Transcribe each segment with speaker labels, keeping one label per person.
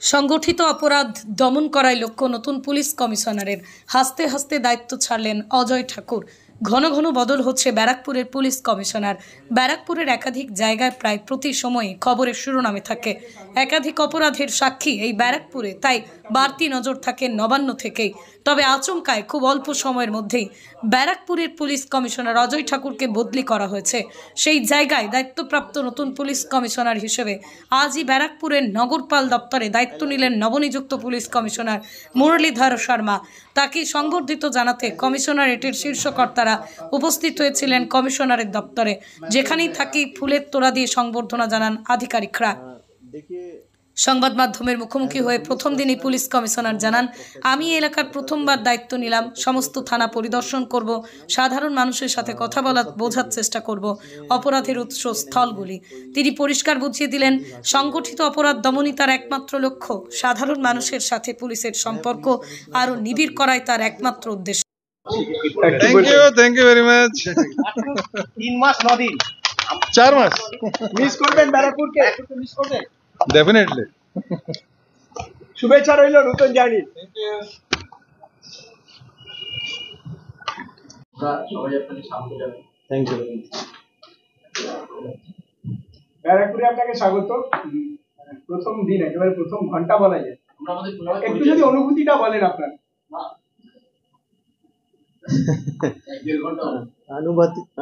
Speaker 1: সংগঠিত অপরাধ দমন করাই লক্ষ্য নতুন পুলিশ কমিশনারের। হাসতে হাসতে দায়িত্ব ছাড়লেন অজয় ঠাকুর। ঘন ঘন বদল হচ্ছে ব্যারাকপুরের পুলিশ কমিশনার। ব্যারাকপুরের একাধিক জায়গায় প্রায় প্রতি সময়ে খবরের শিরোনামে থাকে একাধিক অপরাধের সাক্ষী এই ব্যারাকপুরে, তাই বাড়তি নজর থাকে নবান্ন থেকেই। তবে আচমকায় খুব অল্প সময়ের মধ্যেই ব্যারাকপুরের পুলিশ কমিশনার অজয় ঠাকুরকে বদলি করা হয়েছে। সেই জায়গায় দায়িত্বপ্রাপ্ত নতুন পুলিশ কমিশনার হিসেবে আজই ব্যারাকপুরের নগরপাল দপ্তরে দায়িত্ব নিলেন নবনিযুক্ত পুলিশ কমিশনার মুরলীধর শর্মা। তাকে সংবর্ধিত জানাতে কমিশনারেটের শীর্ষকর্তারা উপস্থিত হয়েছিলেন কমিশনারের দপ্তরে, যেখানেই থাকি ফুলের তোড়া দিয়ে সংবর্ধনা জানান আধিকারিকরা। সংবাদ মাধ্যমের মুখোমুখি হয়ে প্রথম দিনই পুলিশ কমিশনার জানান, আমি এলাকার প্রথমবার দায়িত্ব নিলাম, সমস্ত থানা পরিদর্শন করব, সাধারণ মানুষের সাথে কথা বোঝার চেষ্টা করব অপরাধের উৎস স্থলগুলি। তিনি পরিষ্কার বুঝিয়ে দিলেন, সংগঠিত অপরাধ দমনই তার একমাত্র লক্ষ্য। সাধারণ মানুষের সাথে পুলিশের সম্পর্ক আরও নিবিড় করাই তার একমাত্র উদ্দেশ্য।
Speaker 2: Thank you very much.
Speaker 3: 3 মাস 9 দিন
Speaker 2: 4 মাস
Speaker 3: মিস করবেন, ব্যারাকপুরকে মিস করবেন
Speaker 2: ডেফিনেটলি।
Speaker 3: শুভেচ্ছা রইল নতুন জার্নি।
Speaker 2: Thank you.
Speaker 3: ব্যারাকপুরে আপনাকে স্বাগত। প্রথম দিন একেবারে প্রথম ঘন্টা বলা যায়, একটু যদি অনুভূতিটা বলেন আপনার।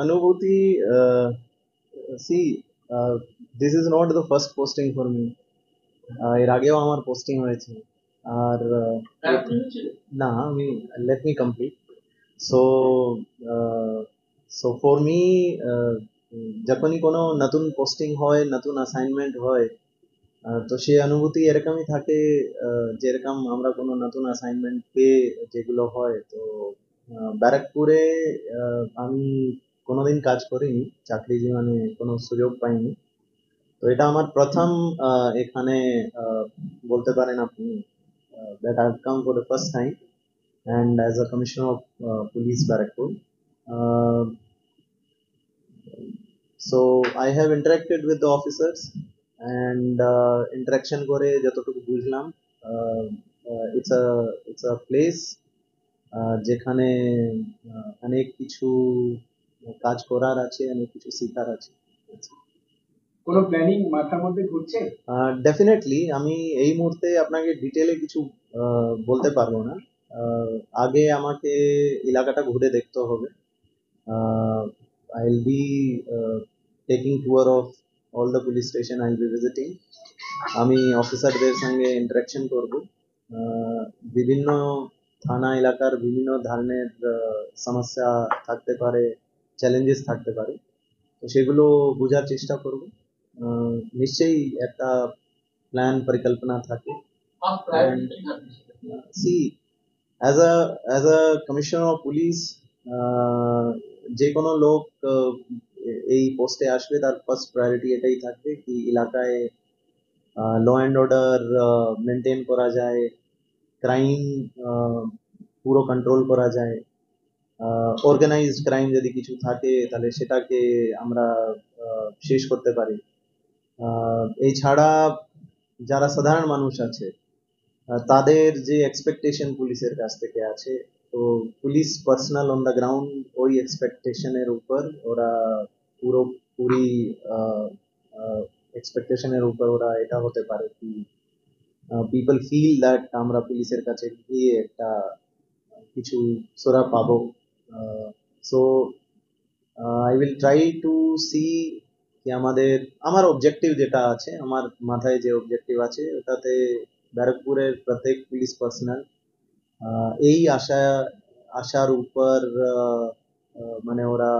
Speaker 4: अनुभूति see, this is not the first posting for me. এর আগেও আমার পোস্টিং হয়েছে। আর না, আমি let me complete. So for me, যখনই কোনো নতুন পোস্টিং হয়, নতুন অ্যাসাইনমেন্ট হয়, তো সেই অনুভূতি এরকমই থাকে যেরকম আমরা কোনো নতুন অ্যাসাইনমেন্ট পেয়ে যেগুলো হয়। তো ব্যারাকপুরে আমি কোনোদিন কাজ করিনি, চাকরি জীবনে কোনো সুযোগ পাইনি। তো এটা আমার প্রথম এখানে বলতে পারেন আপনি that I've come for the first time and as a commissioner of police Barakpur. So I have interacted with the officers and interaction করে যতটুকু বুঝলাম, it's a place যেখানে অনেক কিছু কাজ করার আছে, অনেক কিছু শেখার আছে।
Speaker 3: কোনো প্ল্যানিং মাথার মধ্যে ঘুরছে?
Speaker 4: ডেফিনেটলি। আমি এই মুহূর্তে আপনাকে ডিটেলে কিছু বলতে পারবো না। আগে আমাকে এলাকাটা ঘুরে দেখতে হবে। I will be taking tour of all the police station, I will be visiting. আমি অফিসারদের সঙ্গে ইন্টারাকশন করব। বিভিন্ন থানা এলাকার বিভিন্ন ধরনের সমস্যা থাকতে পারে, চ্যালেঞ্জেস থাকতে পারে, তো সেগুলো বোঝার চেষ্টা করব। নিশ্চয়ই একটা প্ল্যান পরিকল্পনা থাকে। See, as a commissioner of police, যে কোনো লোক এই পোস্টে আসবে, তার ফার্স্ট প্রায়োরিটি এটাই থাকবে কি এলাকায় ল অ্যান্ড অর্ডার মেনটেন করা যায়, ক্রাইম পুরো কন্ট্রোল করা যায়, অর্গানাইজড ক্রাইম যদি কিছু থাকে তাহলে সেটাকে আমরা শেষ করতে পারি। এছাড়া যারা সাধারণ মানুষ আছে তাদের যে এক্সপেকটেশন পুলিশের কাছ থেকে আছে, তো police personnel on the ground ওই এক্সপেকটেশনের উপর ওরা পুরোপুরি এক্সপেকটেশনের উপর ওরা এটা হতে পারে কি পিপল ফিল দ্যাট আমরা পুলিশের কাছে গিয়ে একটা কিছু সোরা পাবো। So I will try to see কি আমার অবজেক্টিভ যেটা আছে, আমার মাথায় যে অবজেক্টিভ আছে, ওটাতে ব্যারাকপুরের প্রত্যেক পুলিশ পার্সোনাল এই আশার উপর মানে ওরা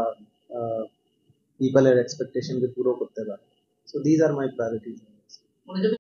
Speaker 4: পিপলের এক্সপেকটেশনকে পুরো করতে পারে। So these are my priorities.